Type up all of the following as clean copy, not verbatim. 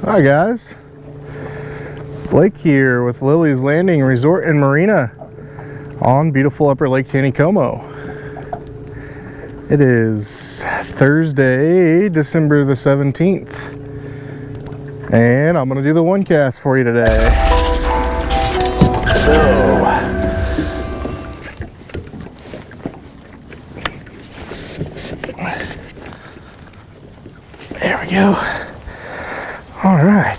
Hi guys, Blake here with Lilley's Landing Resort and Marina on beautiful Upper Lake Taneycomo. It is Thursday, December the 17th, and I'm going to do the one cast for you today. So, there we go. All right.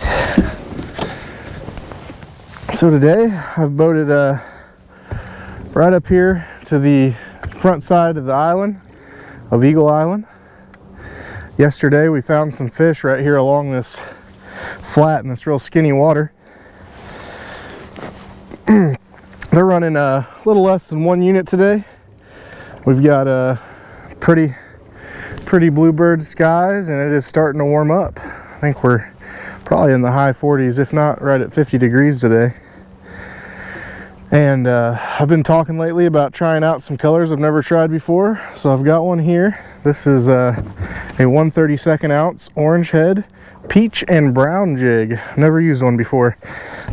So today I've boated right up here to the front side of the island of Eagle Island. Yesterday we found some fish right here along this flat in this real skinny water. They're running a little less than 1 unit today. We've got a pretty bluebird skies, and it is starting to warm up. I think we're probably in the high 40s, if not right at 50 degrees today. And I've been talking lately about trying out some colors I've never tried before. So I've got one here. This is a 1/32 ounce orange head peach and brown jig. Never used one before.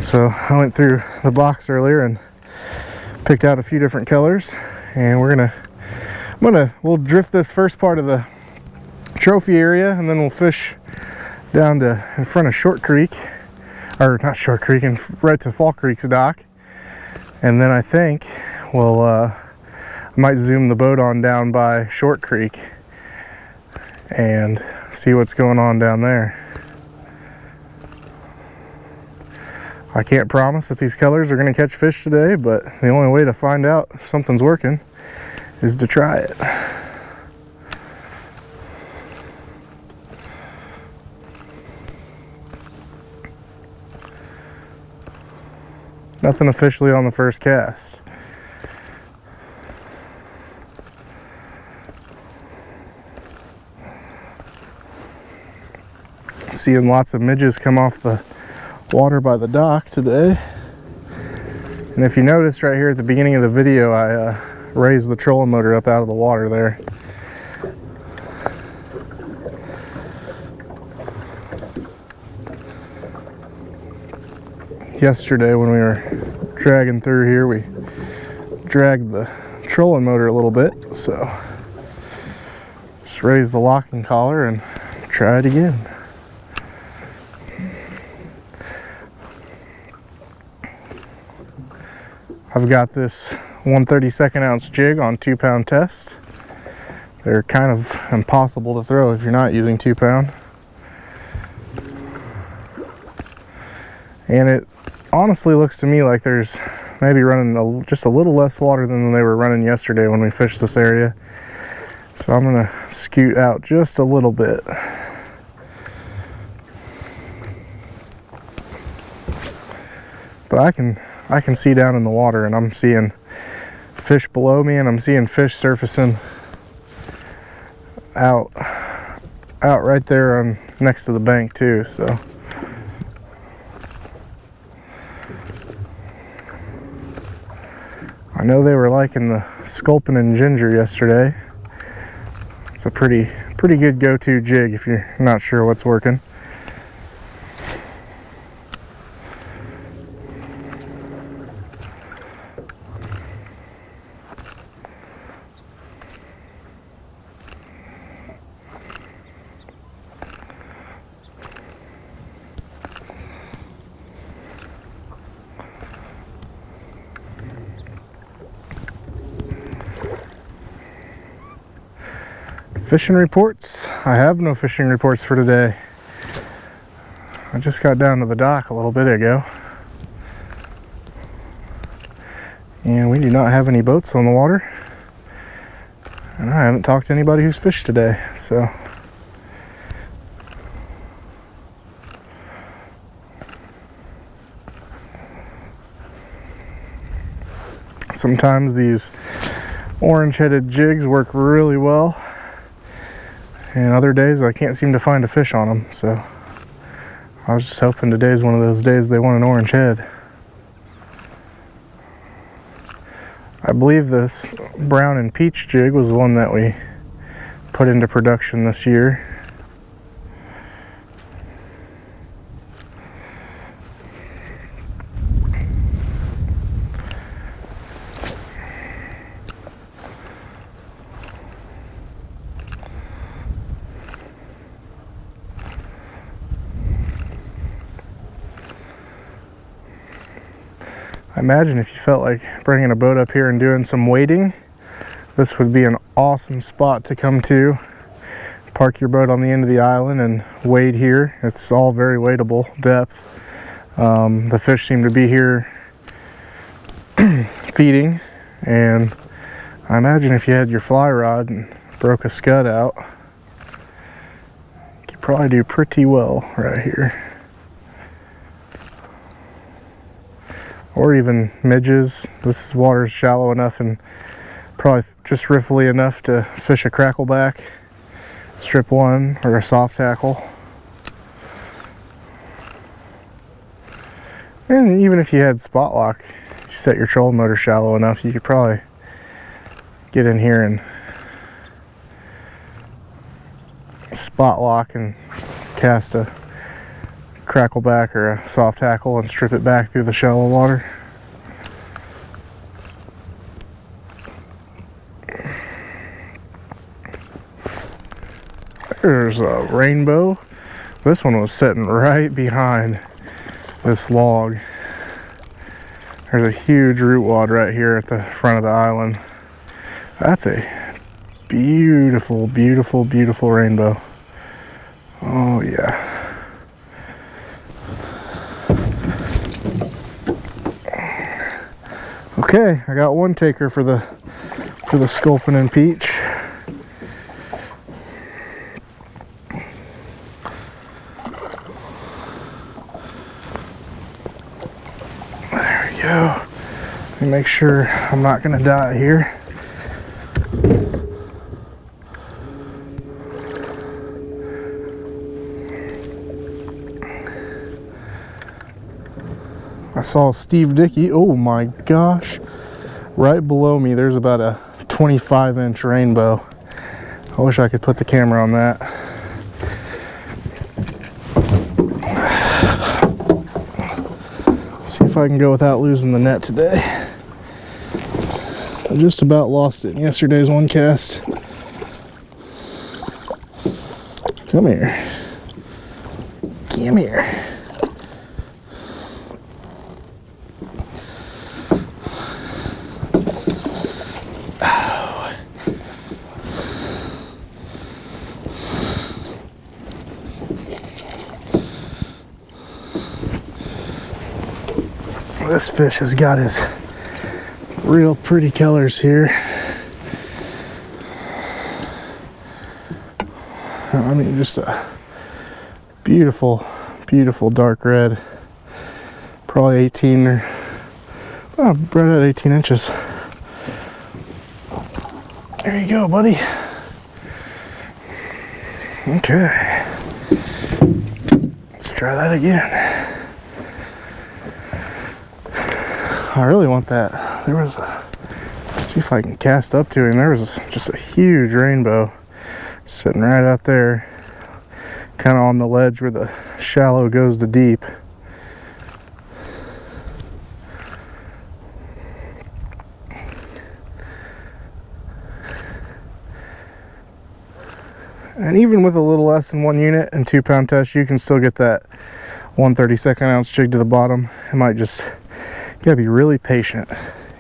So I went through the box earlier and picked out a few different colors. And we'll drift this first part of the trophy area, and then we'll fish down to in front of Short Creek, or not Short Creek, and right to Fall Creek's dock. And then I think we'll might zoom the boat on down by Short Creek and see what's going on down there. I can't promise that these colors are going to catch fish today, but the only way to find out if something's working is to try it. Nothing officially on the first cast. Seeing lots of midges come off the water by the dock today. And if you noticed right here at the beginning of the video, I raised the trolling motor up out of the water there. Yesterday when we were dragging through here, we dragged the trolling motor a little bit, so just raise the locking collar and try it again. I've got this 1/32 ounce jig on 2-pound test. They're kind of impossible to throw if you're not using 2-pound. And it honestly looks to me like there's maybe running just a little less water than they were running yesterday when we fished this area. So I'm gonna scoot out just a little bit. But I can see down in the water, and I'm seeing fish below me, and I'm seeing fish surfacing out right there on next to the bank too. So I know they were liking the sculpin and ginger yesterday. It's a pretty good go-to jig if you're not sure what's working. Fishing reports. I have no fishing reports for today. I just got down to the dock a little bit ago, and we do not have any boats on the water, and I haven't talked to anybody who's fished today. So sometimes these orange-headed jigs work really well, and other days I can't seem to find a fish on them. So I was just hoping today's one of those days they want an orange head. I believe this brown and peach jig was the one that we put into production this year. imagine if you felt like bringing a boat up here and doing some wading, this would be an awesome spot to come to. Park your boat on the end of the island and wade here. It's all very wadeable depth. The fish seem to be here feeding, and I imagine if you had your fly rod and broke a scud out, you could probably do pretty well right here. Or even midges. This water's shallow enough and probably just riffly enough to fish a crackleback, strip one, or a soft tackle. And even if you had spot lock, you set your trolling motor shallow enough, you could probably get in here and spot lock and cast a crackleback or a soft tackle and strip it back through the shallow water. There's a rainbow. This one was sitting right behind this log. There's a huge root wad right here at the front of the island. That's a beautiful, beautiful, beautiful rainbow. Oh yeah. Okay, I got one taker for the sculpin and peach. There we go. Let me make sure I'm not gonna die here. I saw Steve Dickey. Oh my gosh. Right below me, there's about a 25-inch rainbow. I wish I could put the camera on that. See if I can go without losing the net today. I just about lost it in yesterday's one cast. Come here. Come here. This fish has got his real pretty colors here. I mean, just a beautiful, beautiful dark red. Probably 18 or, oh, right at 18 inches. There you go, buddy. Okay. Let's try that again. I really want that. There was a, let's see if I can cast up to him. There was just a huge rainbow sitting right out there, kind of on the ledge where the shallow goes to deep. And even with a little less than 1 unit and 2 pound test, you can still get that 1/32 ounce jig to the bottom. It might just, you gotta be really patient.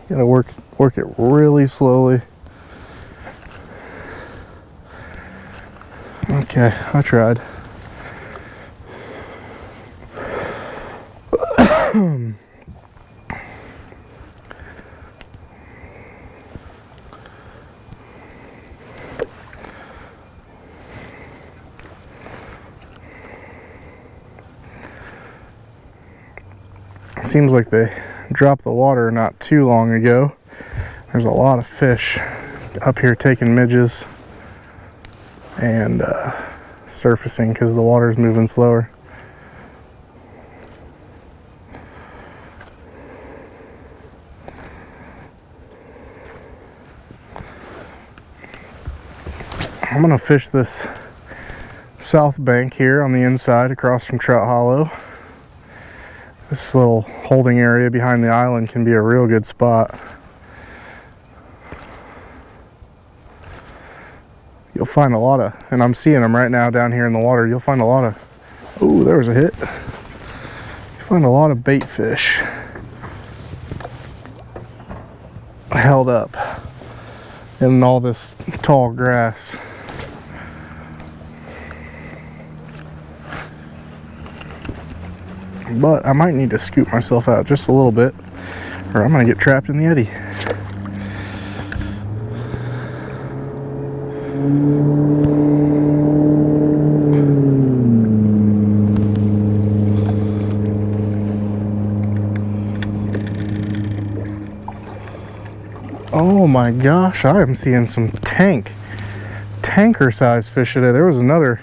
You gotta work it really slowly. Okay, I tried. Seems like they dropped the water not too long ago. There's a lot of fish up here taking midges and surfacing because the water is moving slower. I'm gonna fish this south bank here on the inside across from Trout Hollow. This little holding area behind the island can be a real good spot. You'll find a lot of, and I'm seeing them right now down here in the water, you'll find a lot of, oh, there was a hit. You'll find a lot of bait fish held up in all this tall grass. But I might need to scoop myself out just a little bit, or I'm gonna get trapped in the eddy. Oh my gosh, I am seeing some tanker size fish today. There was another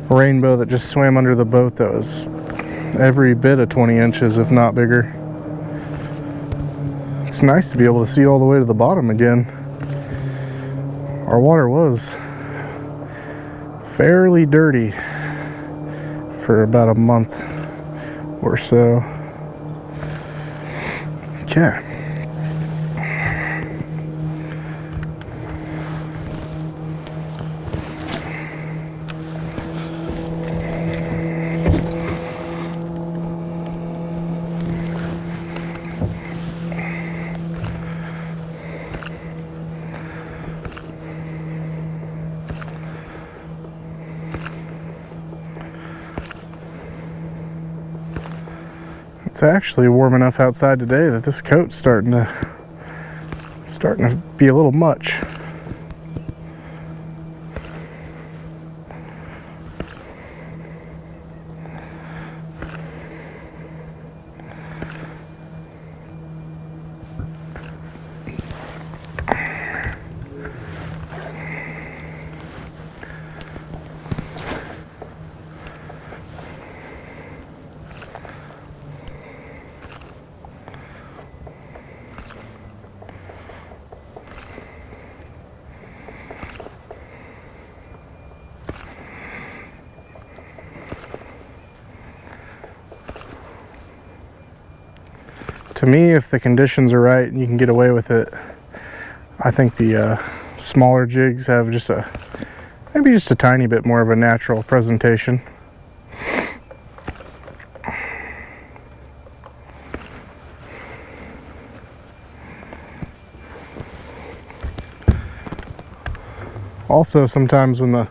rainbow that just swam under the boat that was every bit of 20 inches, if not bigger. It's nice to be able to see all the way to the bottom again. Our water was fairly dirty for about a month or so. Okay. It's actually warm enough outside today that this coat's starting to be a little much. To me, if the conditions are right and you can get away with it, I think the smaller jigs have just maybe just a tiny bit more of a natural presentation. Also, sometimes when the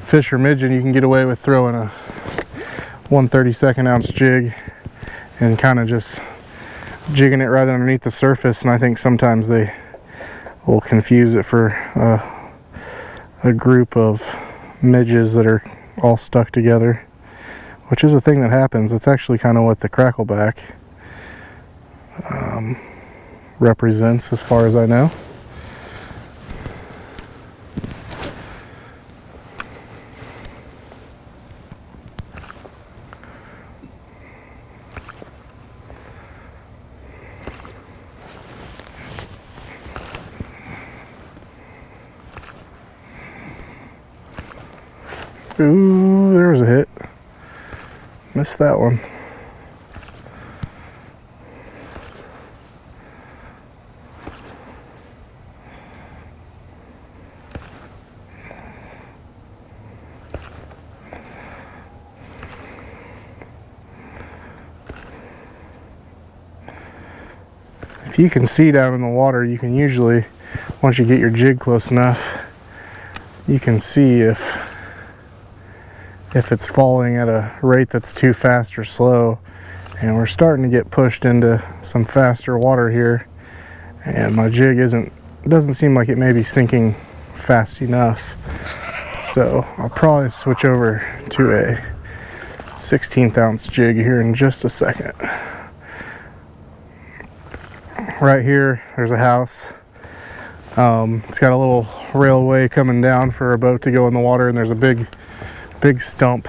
fish are midging, you can get away with throwing a 1/32 ounce jig and kind of just jigging it right underneath the surface, and I think sometimes they will confuse it for a group of midges that are all stuck together, which is a thing that happens. It's actually kind of what the crackleback represents, as far as I know. Ooh, there was a hit. Missed that one. If you can see down in the water, you can usually, once you get your jig close enough, you can see if it's falling at a rate that's too fast or slow. And we're starting to get pushed into some faster water here, and my jig doesn't seem like it may be sinking fast enough. So I'll probably switch over to a 1/16 ounce jig here in just a second. Right here, there's a house. It's got a little railway coming down for a boat to go in the water, and there's a big stump.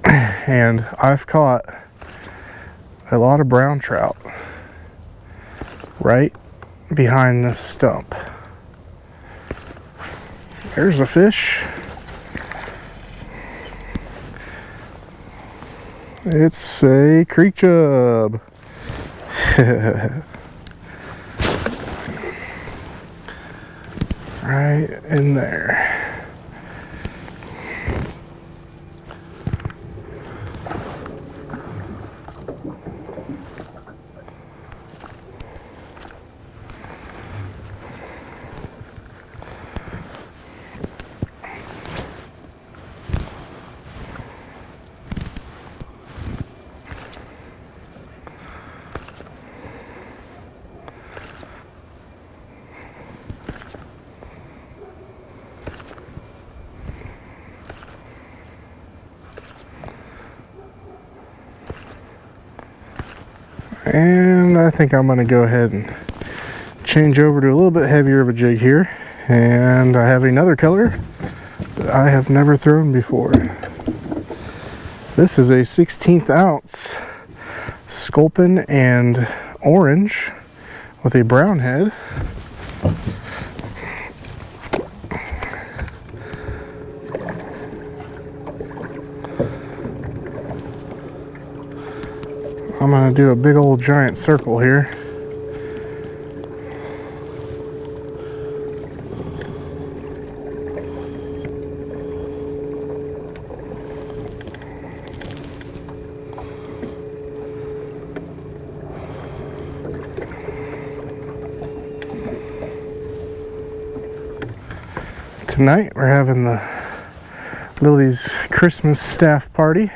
And I've caught a lot of brown trout right behind this stump. There's a fish. It's a creek chub. Right in there. And I think I'm going to go ahead and change over to a little bit heavier of a jig here. And I have another color that I have never thrown before. This is a 16th ounce sculpin and orange with a brown head. I'm going to do a big old giant circle here. Tonight we're having the Lilley's Christmas staff party.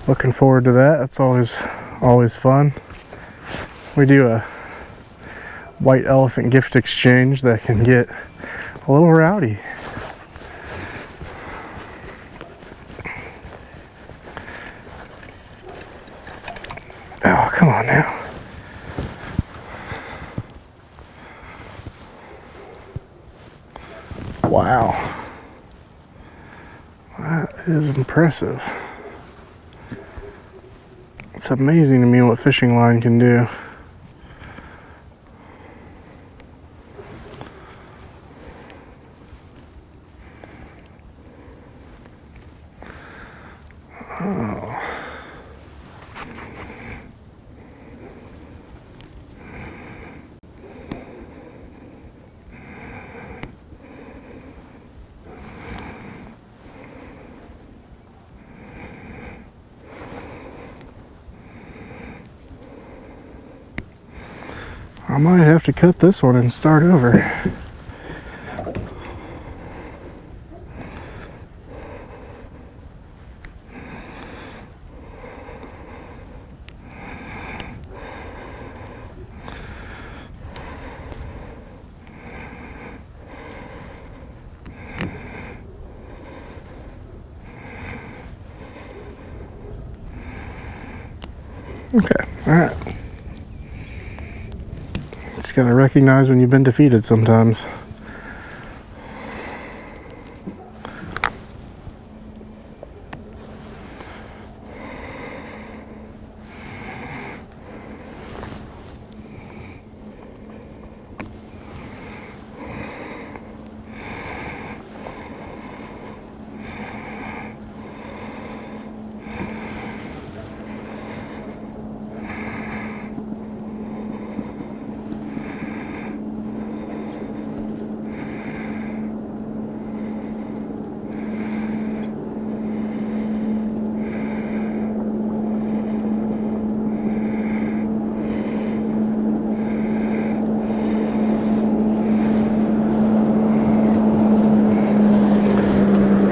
Looking forward to that. It's always fun. We do a white elephant gift exchange that can get a little rowdy. Oh, come on now. Wow. That is impressive. It's amazing to me what fishing line can do. Oh. I might have to cut this one and start over. Okay, all right. Just gotta recognize when you've been defeated sometimes.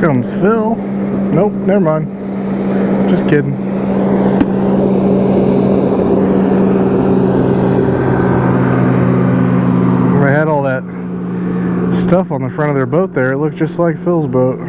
Comes Phil. Nope, never mind. Just kidding. They had all that stuff on the front of their boat there. It looked just like Phil's boat.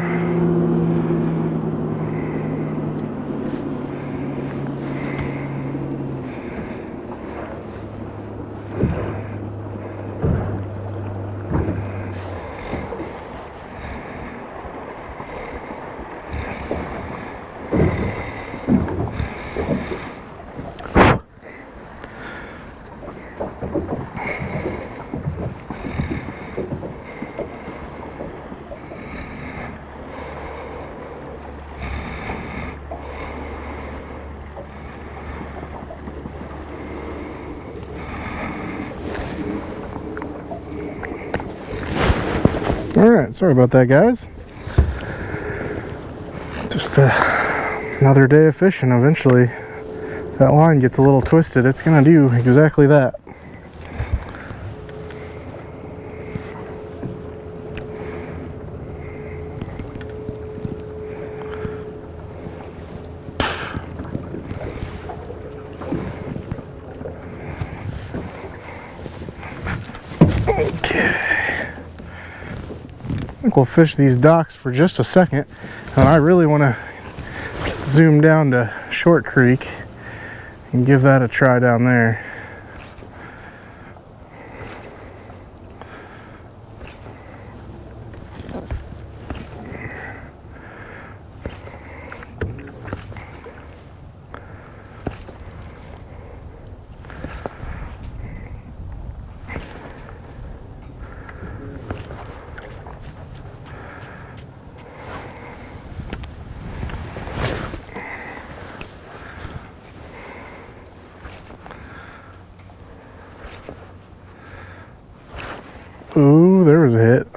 Alright, sorry about that, guys. Just another day of fishing. Eventually, if that line gets a little twisted, it's going to do exactly that. Okay. I think we'll fish these docks for just a second, and I really want to zoom down to Short Creek and give that a try down there. Ooh, there was a hit.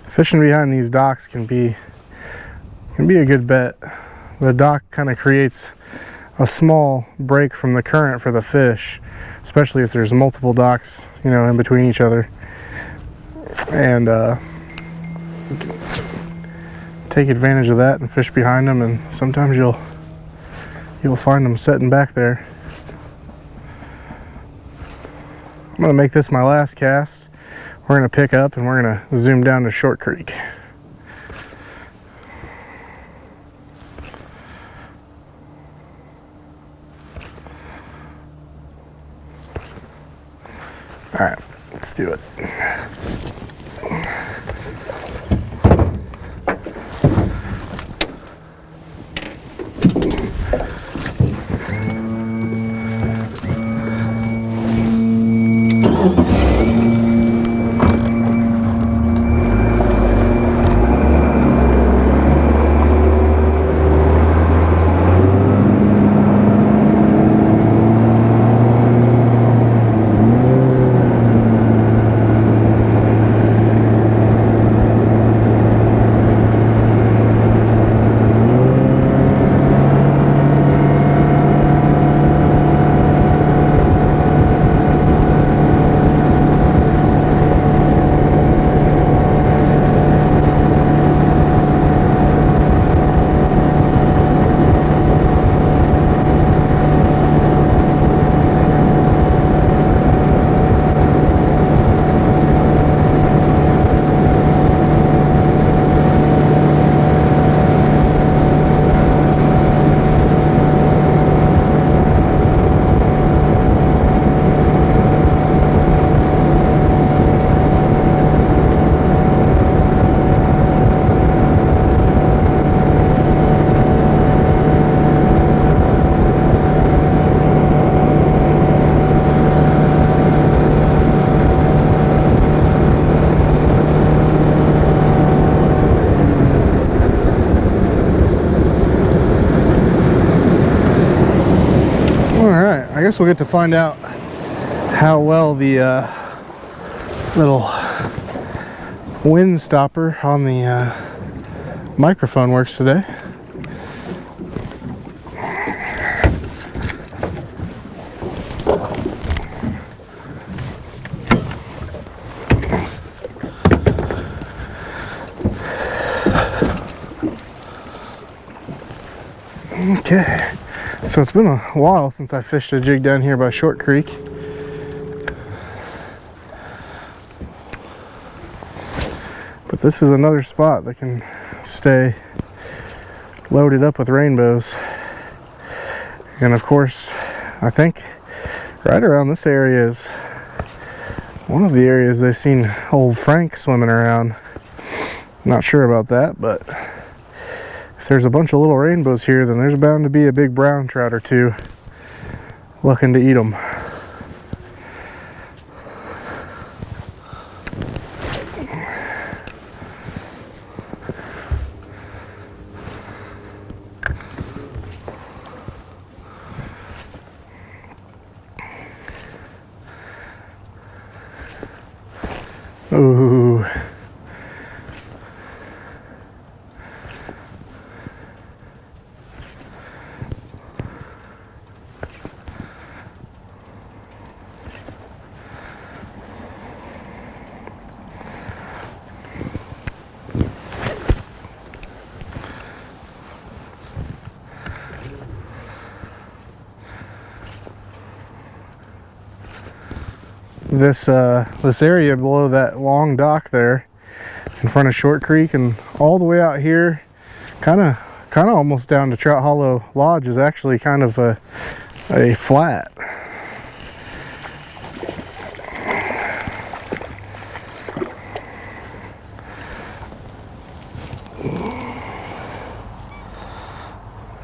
Fishing behind these docks can be a good bet. The dock kind of creates a small break from the current for the fish, especially if there's multiple docks, you know, in between each other. And take advantage of that and fish behind them, and sometimes you'll find them sitting back there. I'm gonna make this my last cast. We're gonna pick up and we're gonna zoom down to Short Creek. All right, let's do it. I guess we'll get to find out how well the little wind stopper on the microphone works today. Okay. So it's been a while since I fished a jig down here by Short Creek. But this is another spot that can stay loaded up with rainbows. And of course, I think right around this area is one of the areas they've seen old Frank swimming around. Not sure about that, but if there's a bunch of little rainbows here, then there's bound to be a big brown trout or two looking to eat them. Ooh. this area below that long dock there in front of Short Creek and all the way out here, kind of almost down to Trout Hollow Lodge, is actually kind of a flat.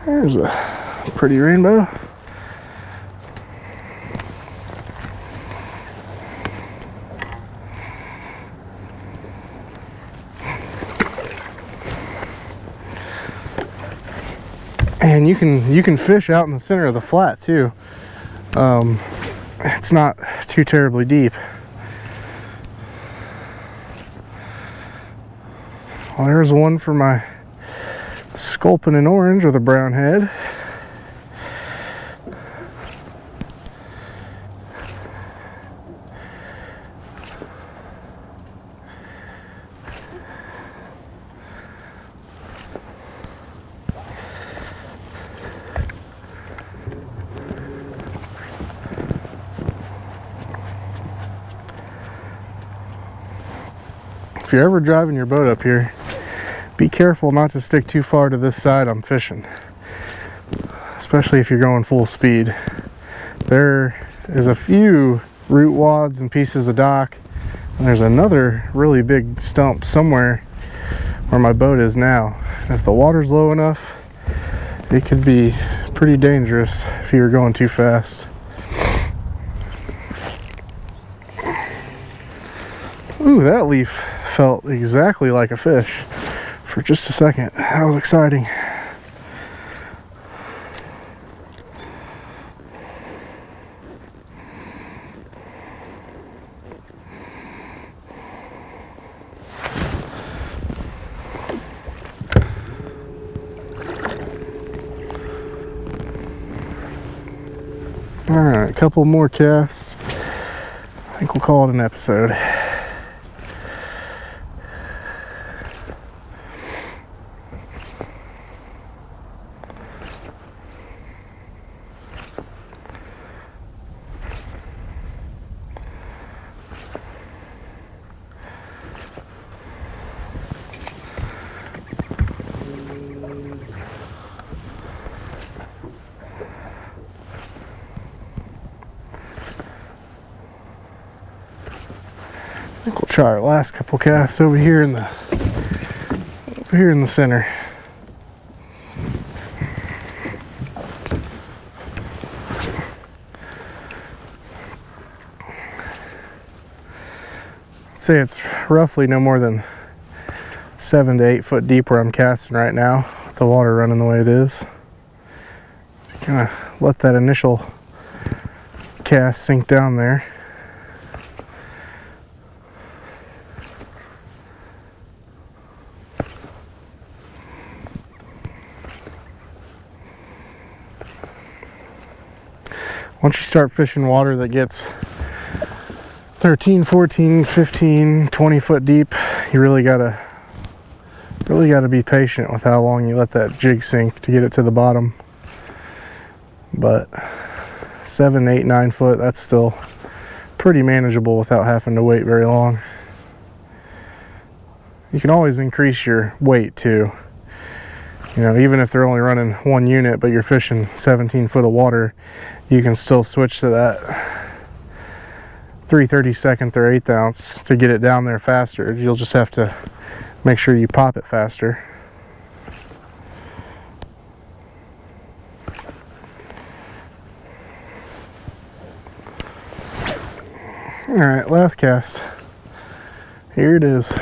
There's a pretty rainbow. And you can fish out in the center of the flat too. It's not too terribly deep. Well, there's one for my sculpin and orange with a brown head. If you're ever driving your boat up here, be careful not to stick too far to this side I'm fishing, especially if you're going full speed. There is a few root wads and pieces of dock, and there's another really big stump somewhere where my boat is now. If the water's low enough, it could be pretty dangerous if you were going too fast. Ooh, that leaf felt exactly like a fish for just a second. That was exciting. All right, a couple more casts. I think we'll call it an episode. I think we'll try our last couple casts over here in the center. I'd say it's roughly no more than 7 to 8 foot deep where I'm casting right now, with the water running the way it is. So kind of let that initial cast sink down there. Once you start fishing water that gets 13, 14, 15, 20 foot deep, you really gotta be patient with how long you let that jig sink to get it to the bottom. But 7, 8, 9 foot, that's still pretty manageable without having to wait very long. You can always increase your weight too. You know, even if they're only running 1 unit, but you're fishing 17 foot of water, you can still switch to that 3/32 or 1/8 ounce to get it down there faster. You'll just have to make sure you pop it faster. All right, last cast. Here it is.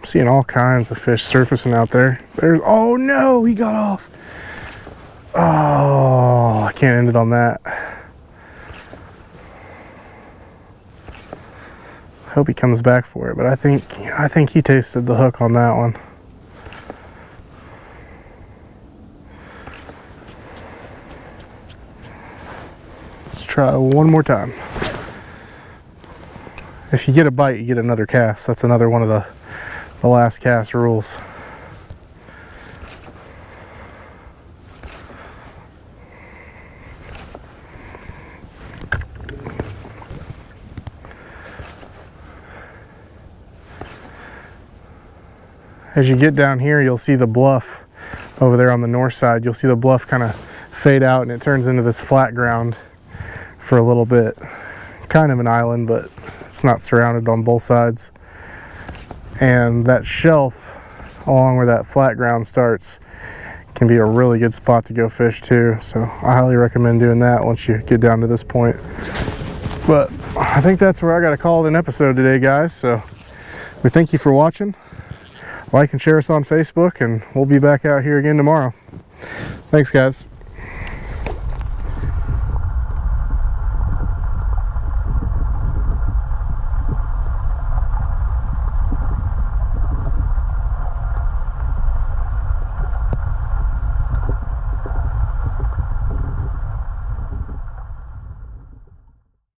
Seeing all kinds of fish surfacing out there. There's, oh no, he got off. Oh, I can't end it on that. Hope he comes back for it, but I think he tasted the hook on that one. Let's try one more time. If you get a bite, you get another cast. That's another one of the last cast rules. as you get down here, you'll see the bluff over there on the north side. You'll see the bluff kind of fade out and it turns into this flat ground for a little bit. Kind of an island, but it's not surrounded on both sides. And that shelf along where that flat ground starts can be a really good spot to go fish too. So I highly recommend doing that once you get down to this point. But I think that's where I got to call it an episode today, guys. So we thank you for watching. Like and share us on Facebook, and we'll be back out here again tomorrow. Thanks, guys.